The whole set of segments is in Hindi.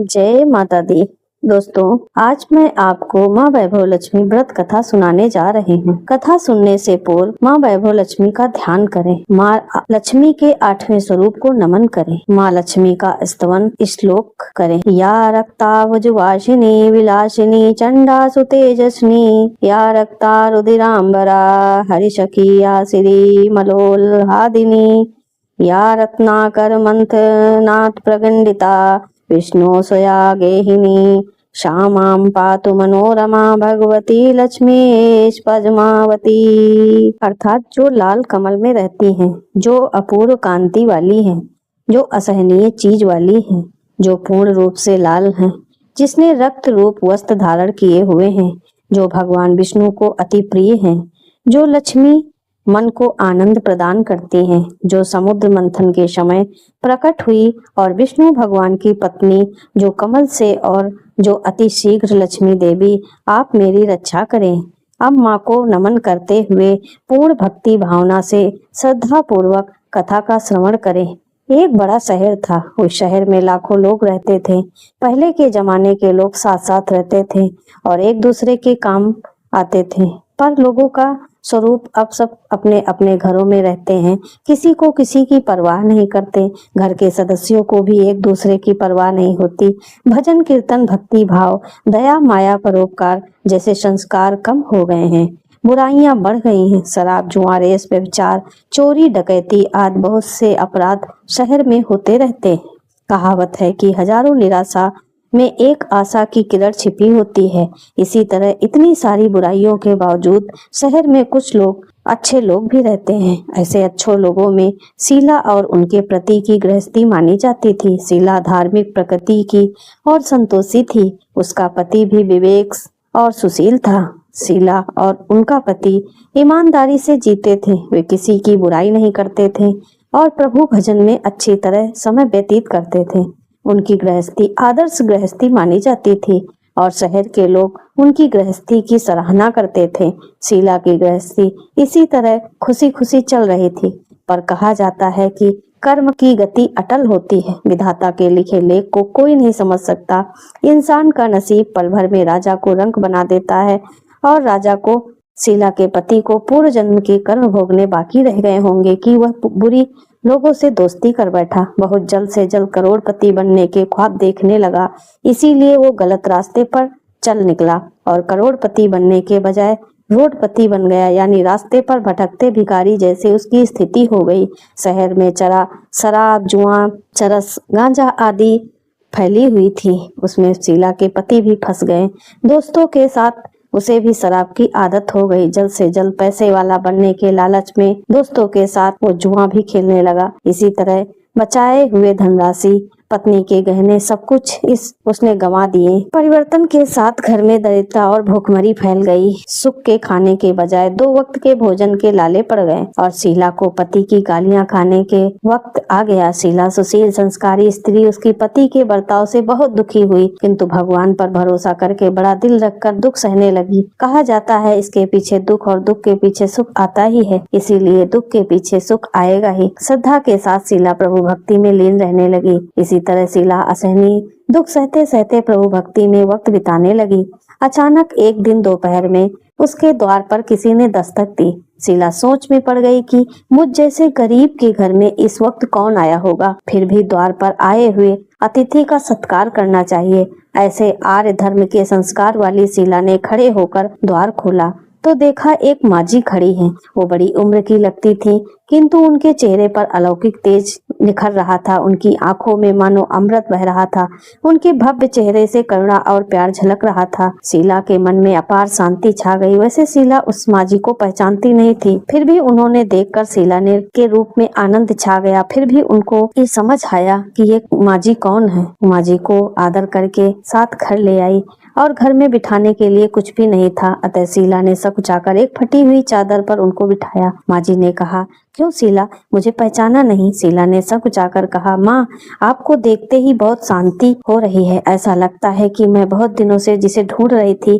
जय माता दी। दोस्तों, आज मैं आपको माँ वैभव लक्ष्मी व्रत कथा सुनाने जा रहे हैं। कथा सुनने से पूर्व माँ वैभव लक्ष्मी का ध्यान करें। माँ लक्ष्मी के 8वें स्वरूप को नमन करें। माँ लक्ष्मी का स्तवन श्लोक करें। या रक्तावजुवासिनी विलासिनी चंडा सुतेजस्विनी या रक्ता रुधिरांबरा हरिशखी या श्री मलोल्हादिनी या रत्नाकर मंथनाथ प्रगंडिता विष्णु स्वया गेहिनी श्यामां पातु मनोरमा भगवती लक्ष्मी पद्मावती। अर्थात जो लाल कमल में रहती हैं, जो अपूर्व कांति वाली हैं, जो असहनीय चीज वाली हैं, जो पूर्ण रूप से लाल हैं, जिसने रक्त रूप वस्त्र धारण किए हुए हैं, जो भगवान विष्णु को अति प्रिय हैं, जो लक्ष्मी मन को आनंद प्रदान करती हैं, जो समुद्र मंथन के समय प्रकट हुई और विष्णु भगवान की पत्नी, जो कमल से, और जो अति शीघ्र लक्ष्मी देवी, आप मेरी रक्षा करें। अब माँ को नमन करते हुए पूर्ण भक्ति भावना से श्रद्धा पूर्वक कथा का श्रवण करें। एक बड़ा शहर था। उस शहर में लाखों लोग रहते थे। पहले के जमाने के लोग साथ साथ रहते थे और एक दूसरे के काम आते थे, पर लोगों का स्वरूप अब सब अपने अपने घरों में रहते हैं। किसी को किसी की परवाह नहीं करते। घर के सदस्यों को भी एक दूसरे की परवाह नहीं होती। भजन कीर्तन भक्ति भाव दया माया परोपकार जैसे संस्कार कम हो गए हैं। बुराइयां बढ़ गई हैं। शराब जुआ रेस व्यभिचार चोरी डकैती आदि बहुत से अपराध शहर में होते रहते हैं। कहावत है कि हजारों निराशा में एक आशा की किरण छिपी होती है। इसी तरह इतनी सारी बुराइयों के बावजूद शहर में कुछ लोग अच्छे लोग भी रहते हैं। ऐसे अच्छे लोगों में शीला और उनके पति की गृहस्थी मानी जाती थी। शीला धार्मिक प्रकृति की और संतोषी थी। उसका पति भी विवेक और सुशील था। शीला और उनका पति ईमानदारी से जीते थे। वे किसी की बुराई नहीं करते थे और प्रभु भजन में अच्छी तरह समय व्यतीत करते थे। उनकी गृहस्थी आदर्श गृहस्थी मानी जाती थी और शहर के लोग उनकी गृहस्थी की सराहना करते थे। शीला की गृहस्थी इसी तरह खुशी खुशी चल रही थी, पर कहा जाता है कि कर्म की गति अटल होती है। विधाता के लिखे लेख को कोई नहीं समझ सकता। इंसान का नसीब पल भर में राजा को रंक बना देता है और राजा को शीला के पति को पूर्व जन्म के कर्म भोगने बाकी रह गए होंगे कि वह बुरी लोगों से दोस्ती कर बैठा। बहुत जल्द से जल्द करोड़पति बनने के ख्वाब देखने लगा। इसीलिए वो गलत रास्ते पर चल निकला और करोड़पति बनने के बजाय रोडपति बन गया, यानी रास्ते पर भटकते भिखारी जैसे उसकी स्थिति हो गई। शहर में शराब जुआ चरस गांजा आदि फैली हुई थी। उसमें शीला के पति भी फंस गए। दोस्तों के साथ उसे भी शराब की आदत हो गई। जल्द से जल्द पैसे वाला बनने के लालच में दोस्तों के साथ वो जुआ भी खेलने लगा। इसी तरह बचाए हुए धनराशि, पत्नी के गहने, सब कुछ उसने गंवा दिए। परिवर्तन के साथ घर में दरिद्रता और भूखमरी फैल गई। सुख के खाने के बजाय 2 वक्त के भोजन के लाले पड़ गए और शीला को पति की गालियां खाने के वक्त आ गया। शीला सुशील संस्कारी स्त्री उसकी पति के बर्ताव से बहुत दुखी हुई, किंतु भगवान पर भरोसा करके बड़ा दिल रखकर दुख सहने लगी। कहा जाता है इसके पीछे दुख और दुख के पीछे सुख आता ही है, इसीलिए दुख के पीछे सुख आएगा ही। श्रद्धा के साथ शीला प्रभु भक्ति में लीन रहने लगी। इसी तरह शीला असहनीय दुख सहते सहते प्रभु भक्ति में वक्त बिताने लगी। अचानक एक दिन दोपहर में उसके द्वार पर किसी ने दस्तक दी। शीला सोच में पड़ गई कि मुझ जैसे गरीब के घर में इस वक्त कौन आया होगा। फिर भी द्वार पर आए हुए अतिथि का सत्कार करना चाहिए। ऐसे आर्य धर्म के संस्कार वाली शीला ने खड़े होकर द्वार खोला तो देखा एक माजी खड़ी है। वो बड़ी उम्र की लगती थी, किंतु उनके चेहरे पर अलौकिक तेज निखर रहा था। उनकी आंखों में मानो अमृत बह रहा था। उनके भव्य चेहरे से करुणा और प्यार झलक रहा था। शीला के मन में अपार शांति छा गई। वैसे शीला उस माजी को पहचानती नहीं थी, फिर भी उन्होंने देखकर शीला ने के रूप में आनंद छा गया। फिर भी उनको ये समझ आया कि ये माजी कौन है। माजी को आदर करके साथ घर ले आई और घर में बिठाने के लिए कुछ भी नहीं था, अतः शीला ने सकुचाकर एक फटी हुई चादर पर उनको बिठाया। माजी ने कहा, क्यों शीला, मुझे पहचाना नहीं? शीला ने सकुचाकर कहा, माँ, आपको देखते ही बहुत शांति हो रही है। ऐसा लगता है कि मैं बहुत दिनों से जिसे ढूंढ रही थी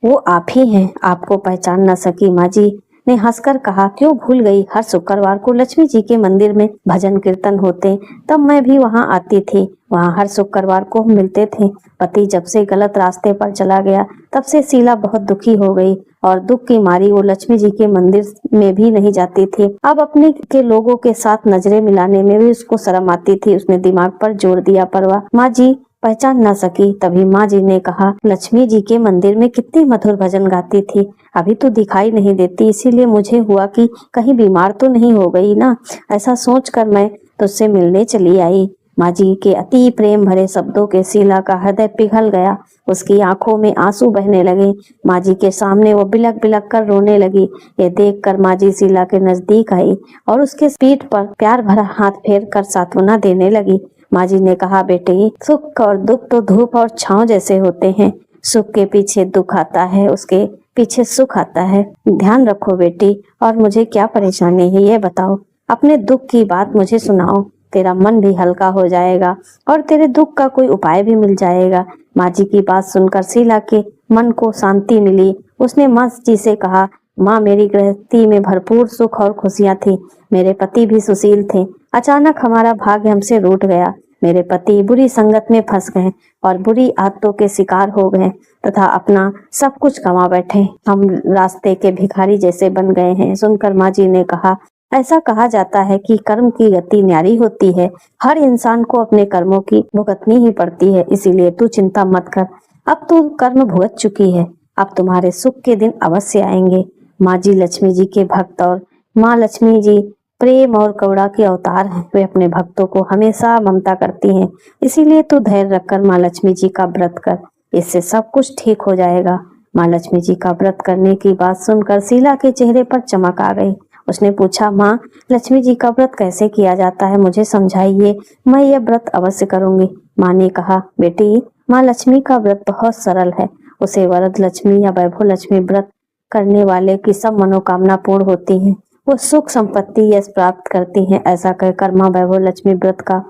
वो आप ही हैं। आपको पहचान न सकी माजी, ने हंसकर कहा, क्यों भूल गई, हर शुक्रवार को लक्ष्मी जी के मंदिर में भजन कीर्तन होते, तब मैं भी वहाँ आती थी। वहाँ हर शुक्रवार को हम मिलते थे। पति जब से गलत रास्ते पर चला गया तब से शीला बहुत दुखी हो गई और दुख की मारी वो लक्ष्मी जी के मंदिर में भी नहीं जाती थी। अब अपने के लोगों के साथ नजरें मिलाने में भी उसको शर्म आती थी। उसने दिमाग पर जोर दिया, पर वह माँ जी पहचान न सकी। तभी माँ जी ने कहा, लक्ष्मी जी के मंदिर में कितनी मधुर भजन गाती थी, अभी तो दिखाई नहीं देती, इसीलिए मुझे हुआ कि कहीं बीमार तो नहीं हो गई ना। ऐसा सोचकर मैं तुझसे मिलने चली आई। माँ जी के अति प्रेम भरे शब्दों के शीला का हृदय पिघल गया। उसकी आंखों में आंसू बहने लगे। माँ जी के सामने वो बिलक बिलक कर रोने लगी। ये देखकर माँ जी शीला के नजदीक आई और उसके पीठ पर प्यार भरा हाथ फेर कर सांत्वना देने लगी। माँ जी ने कहा, बेटे, सुख और दुख तो धूप और छांव जैसे होते हैं। सुख के पीछे दुख आता है, उसके पीछे सुख आता है। ध्यान रखो बेटी, और मुझे क्या परेशानी है ये बताओ। अपने दुख की बात मुझे सुनाओ, तेरा मन भी हल्का हो जाएगा और तेरे दुख का कोई उपाय भी मिल जाएगा। माँ जी की बात सुनकर शीला के मन को शांति मिली। उसने माँ जी से कहा, माँ, मेरी गृहस्थी में भरपूर सुख और खुशियाँ थी। मेरे पति भी सुशील थे। अचानक हमारा भाग्य हमसे रूठ गया। मेरे पति बुरी संगत में फंस गए और बुरी आदतों के शिकार हो गए तथा अपना सब कुछ गंवा बैठे। हम रास्ते के भिखारी जैसे बन गए हैं। सुनकर माँ जी ने कहा, ऐसा कहा जाता है कि कर्म की गति न्यारी होती है। हर इंसान को अपने कर्मों की भुगतनी ही पड़ती है, इसीलिए तू चिंता मत कर। अब तू कर्म भुगत चुकी है, अब तुम्हारे सुख के दिन अवश्य आएंगे। माँ जी लक्ष्मी जी के भक्त और माँ लक्ष्मी जी प्रेम और करुणा के अवतार हैं। वे अपने भक्तों को हमेशा ममता करती हैं। इसीलिए तू धैर्य रखकर माँ लक्ष्मी जी का व्रत कर, इससे सब कुछ ठीक हो जाएगा। माँ लक्ष्मी जी का व्रत करने की बात सुनकर शीला के चेहरे पर चमक आ गई। उसने पूछा, माँ, लक्ष्मी जी का व्रत कैसे किया जाता है, मुझे समझाइए, मैं यह व्रत अवश्य करूंगी। माँ ने कहा, बेटी, माँ लक्ष्मी का व्रत बहुत सरल है। उसे वरद लक्ष्मी या वैभव लक्ष्मी व्रत करने वाले की सब मनोकामना पूर्ण होती हैं। वो सुख संपत्ति यश प्राप्त करती हैं। ऐसा कहकर माँ वैभव लक्ष्मी व्रत का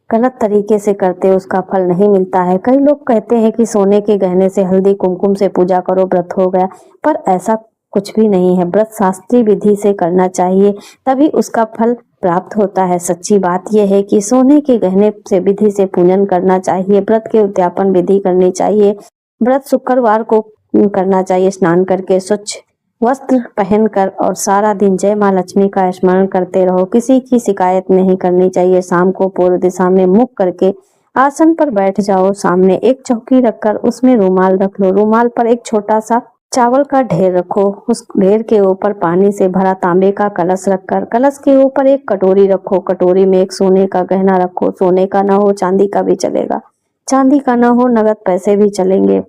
गलत तरीके से करते उसका फल नहीं मिलता है। कई लोग कहते हैं कि सोने के गहने से, हल्दी कुमकुम से पूजा करो, व्रत हो गया, पर ऐसा कुछ भी नहीं है। व्रत शास्त्रीय विधि से करना चाहिए, तभी उसका फल प्राप्त होता है। सच्ची बात यह है कि सोने के गहने से विधि से पूजन करना चाहिए, व्रत के उद्यापन विधि करनी चाहिए। व्रत शुक्रवार को करना चाहिए, स्नान करके स्वच्छ वस्त्र पहनकर, और सारा दिन जय माँ लक्ष्मी का स्मरण करते रहो। किसी की शिकायत नहीं करनी चाहिए। शाम को पूर्व दिशा में मुख करके आसन पर बैठ जाओ। सामने एक चौकी रखकर उसमें रुमाल रख लो। रुमाल पर एक छोटा सा चावल का ढेर रखो। उस ढेर के ऊपर पानी से भरा तांबे का कलश रखकर कलश के ऊपर एक कटोरी रखो। कटोरी में एक सोने का गहना रखो। सोने का ना हो, चांदी का भी चलेगा। चांदी का ना हो, नगद पैसे भी चलेंगे।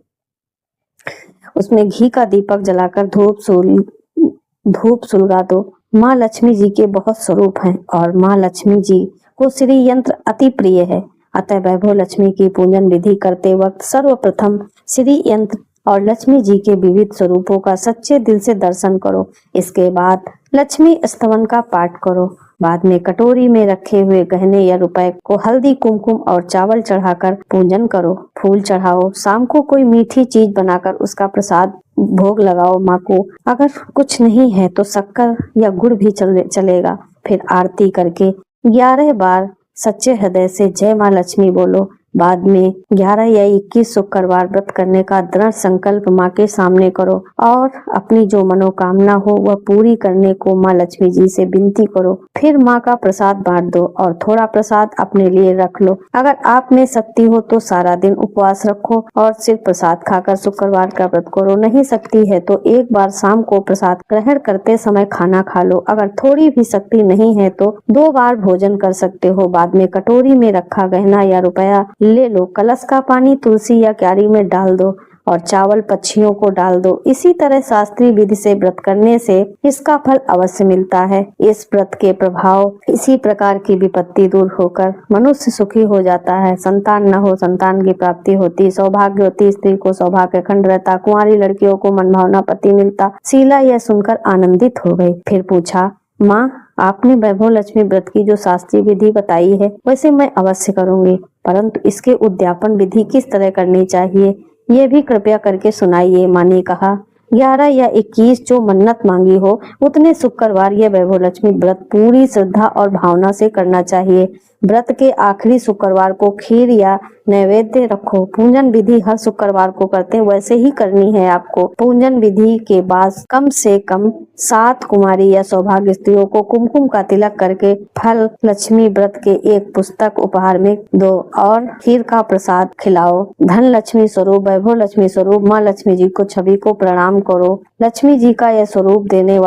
उसमें घी का दीपक जलाकर धूप सुलगा दो। माँ लक्ष्मी जी के बहुत स्वरूप हैं और माँ लक्ष्मी जी को श्री यंत्र अति प्रिय है। अतः वैभव लक्ष्मी की पूजन विधि करते वक्त सर्वप्रथम श्री यंत्र और लक्ष्मी जी के विविध स्वरूपों का सच्चे दिल से दर्शन करो। इसके बाद लक्ष्मी स्तवन का पाठ करो। बाद में कटोरी में रखे हुए गहने या रुपए को हल्दी कुमकुम और चावल चढ़ाकर पूजन करो। फूल चढ़ाओ। शाम को कोई मीठी चीज बनाकर उसका प्रसाद भोग लगाओ माँ को। अगर कुछ नहीं है तो शक्कर या गुड़ भी चलेगा। फिर आरती करके 11 बार सच्चे हृदय से जय माँ लक्ष्मी बोलो। बाद में 11 या 21 शुक्रवार व्रत करने का दृढ़ संकल्प माँ के सामने करो और अपनी जो मनोकामना हो वह पूरी करने को माँ लक्ष्मी जी से विनती करो। फिर माँ का प्रसाद बांट दो और थोड़ा प्रसाद अपने लिए रख लो। अगर आप में शक्ति हो तो सारा दिन उपवास रखो और सिर्फ प्रसाद खाकर शुक्रवार का व्रत करो। नहीं शक्ति है तो एक बार शाम को प्रसाद ग्रहण करते समय खाना खा लो। अगर थोड़ी भी शक्ति नहीं है तो 2 बार भोजन कर सकते हो। बाद में कटोरी में रखा गहना या रुपया ले लो। कलश का पानी तुलसी या क्यारी में डाल दो और चावल पक्षियों को डाल दो। इसी तरह शास्त्रीय विधि से व्रत करने से इसका फल अवश्य मिलता है। इस व्रत के प्रभाव इसी प्रकार की विपत्ति दूर होकर मनुष्य सुखी हो जाता है। संतान न हो, संतान की प्राप्ति होती, सौभाग्यवती स्त्री को सौभाग्य खंड रहता, कुंवारी लड़कियों को मनभावना पति मिलता। शीला यह सुनकर आनंदित हो गई। फिर पूछा, माँ, आपने वैभव लक्ष्मी व्रत की जो शास्त्रीय विधि बताई है वैसे मैं अवश्य करूंगी, परंतु इसके उद्यापन विधि किस तरह करनी चाहिए ये भी कृपया करके सुनाइए। माँ ने कहा, 11 या 21 जो मन्नत मांगी हो उतने शुक्रवार ये वैभव लक्ष्मी व्रत पूरी श्रद्धा और भावना से करना चाहिए। व्रत के आखिरी शुक्रवार को खीर या नैवेद्य रखो। पूजन विधि हर शुक्रवार को करते हैं वैसे ही करनी है आपको। पूजन विधि के बाद कम से कम 7 कुमारी या सौभाग्य स्त्रियों को कुमकुम का तिलक करके फल लक्ष्मी व्रत के एक पुस्तक उपहार में दो और खीर का प्रसाद खिलाओ। धन लक्ष्मी स्वरूप वैभव लक्ष्मी स्वरूप माँ लक्ष्मी जी को छवि को प्रणाम करो। लक्ष्मी जी का यह स्वरूप देने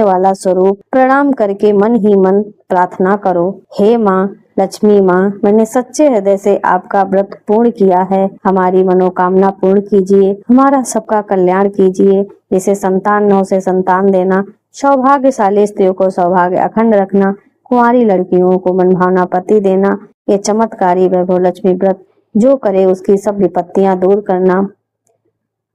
वाला स्वरूप प्रणाम करके मन ही मन प्रार्थना करो। हे माँ लक्ष्मी माँ, मैंने सच्चे हृदय से आपका व्रत पूर्ण किया है। हमारी मनोकामना पूर्ण कीजिए, हमारा सबका कल्याण कीजिए। जिसे संतान न हो उसे संतान देना, सौभाग्यशाली स्त्रियों को सौभाग्य अखंड रखना, कुंवारी लड़कियों को मनभावना पति देना। ये चमत्कारी वैभव लक्ष्मी व्रत जो करे उसकी सब विपत्तियां दूर करना।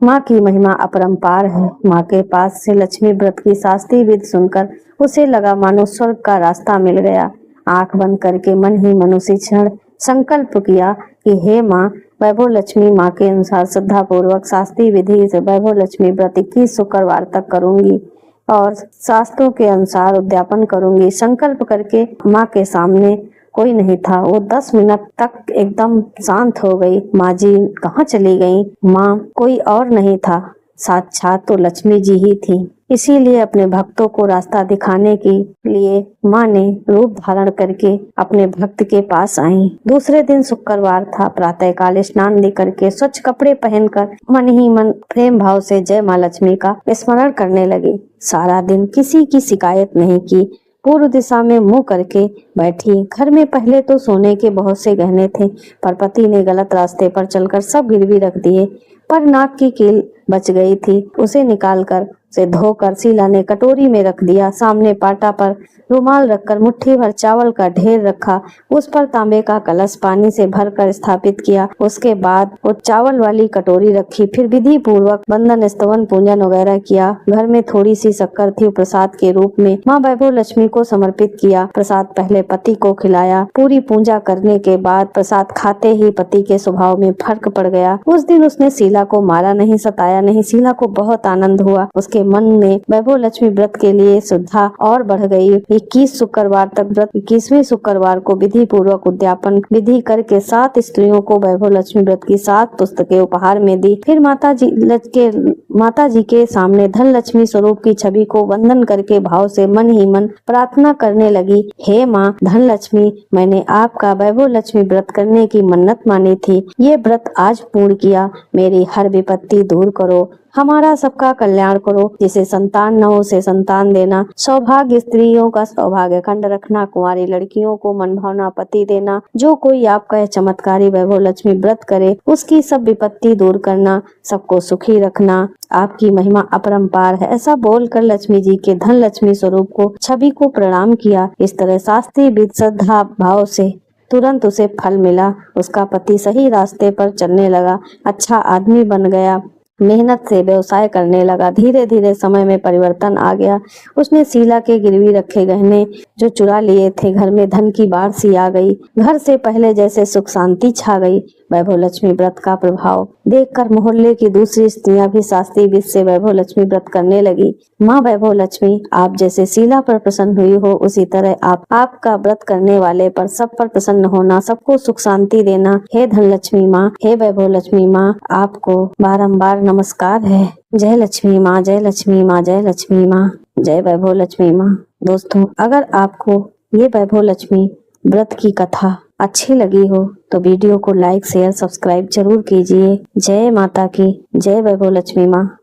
माँ की महिमा अपरंपार है। माँ के पास से लक्ष्मी व्रत की शास्त्रीय विधि सुनकर उसे लगा मानो स्वर्ग का रास्ता मिल गया। आंख बंद करके मन ही मन उसी क्षण संकल्प किया कि हे माँ, वैभव लक्ष्मी माँ के अनुसार श्रद्धा पूर्वक शास्त्रीय विधि से वैभव लक्ष्मी व्रत 21 शुक्रवार तक करूंगी और शास्त्रों के अनुसार उद्यापन करूंगी। संकल्प करके माँ के सामने कोई नहीं था। वो 10 मिनट तक एकदम शांत हो गई। माँ जी कहाँ चली गई? माँ कोई और नहीं था, साक्षात तो लक्ष्मी जी ही थी। इसीलिए अपने भक्तों को रास्ता दिखाने के लिए माँ ने रूप धारण करके अपने भक्त के पास आई। दूसरे दिन शुक्रवार था। प्रातः काल स्नान दे करके स्वच्छ कपड़े पहनकर मन ही मन प्रेम भाव से जय माँ लक्ष्मी का स्मरण करने लगी। सारा दिन किसी की शिकायत नहीं की। पूर्व दिशा में मुंह करके बैठी। घर में पहले तो सोने के बहुत से गहने थे, पर पति ने गलत रास्ते पर चलकर सब गिरवी रख दिए। पर नाक की कील बच गई थी, उसे निकालकर उसे धोकर शीला ने कटोरी में रख दिया। सामने पाटा पर रुमाल रखकर मुट्ठी भर चावल का ढेर रखा। उस पर तांबे का कलश पानी से भरकर स्थापित किया। उसके बाद वो चावल वाली कटोरी रखी। फिर विधि पूर्वक वंदन स्तवन पूजन वगैरह किया। घर में थोड़ी सी शक्कर थी, प्रसाद के रूप में माँ वैभव लक्ष्मी को समर्पित किया। प्रसाद पहले पति को खिलाया। पूरी पूजा करने के बाद प्रसाद खाते ही पति के स्वभाव में फर्क पड़ गया। उस दिन उसने शीला को मारा नहीं, सताया नहीं। शीला को बहुत आनंद हुआ। उसके मन में वैभव लक्ष्मी व्रत के लिए श्रद्धा और बढ़ गई। 21 शुक्रवार तक व्रत 21वें शुक्रवार को विधि पूर्वक उद्यापन विधि करके 7 स्त्रियों को वैभव लक्ष्मी व्रत की 7 पुस्तकें उपहार में दी। फिर माता जी के सामने धन लक्ष्मी स्वरूप की छवि को वंदन करके भाव से मन ही मन प्रार्थना करने लगी। हे माँ धन लक्ष्मी, मैंने आपका वैभव लक्ष्मी व्रत करने की मन्नत मानी थी। ये व्रत आज पूर्ण किया। मेरी हर विपत्ति दूर करो, हमारा सबका कल्याण करो। जिसे संतान न हो उसे संतान देना, सौभाग्य स्त्रियों का सौभाग्य खंड रखना, कुंवारी लड़कियों को मनभावना पति देना। जो कोई आपका यह चमत्कारी वैभव लक्ष्मी व्रत करे उसकी सब विपत्ति दूर करना, सबको सुखी रखना। आपकी महिमा अपरंपार है। ऐसा बोलकर लक्ष्मी जी के धन लक्ष्मी स्वरूप को छवि को प्रणाम किया। इस तरह शास्त्रीय विधि श्रद्धा भाव से तुरंत उसे फल मिला। उसका पति सही रास्ते पर चलने लगा, अच्छा आदमी बन गया, मेहनत से व्यवसाय करने लगा। धीरे धीरे समय में परिवर्तन आ गया। उसने शीला के गिरवी रखे गहने जो चुरा लिए थे, घर में धन की बाढ़ सी आ गई। घर से पहले जैसे सुख शांति छा गई। वैभव लक्ष्मी व्रत का प्रभाव देखकर मोहल्ले की दूसरी स्त्रियां भी शास्त्रीय विधि से वैभव लक्ष्मी व्रत करने लगी। माँ वैभव लक्ष्मी, आप जैसे शीला पर प्रसन्न हुई हो उसी तरह आपका व्रत करने वाले पर सब पर प्रसन्न होना, सबको सुख शांति देना। हे धन लक्ष्मी माँ, हे वैभव लक्ष्मी माँ, आपको बारंबार नमस्कार है। जय लक्ष्मी माँ, जय लक्ष्मी माँ, जय लक्ष्मी माँ, जय वैभव लक्ष्मी माँ। दोस्तों, अगर आपको ये वैभव लक्ष्मी व्रत की कथा अच्छी लगी हो तो वीडियो को लाइक शेयर सब्सक्राइब जरूर कीजिए। जय माता की, जय वैभव लक्ष्मी माँ।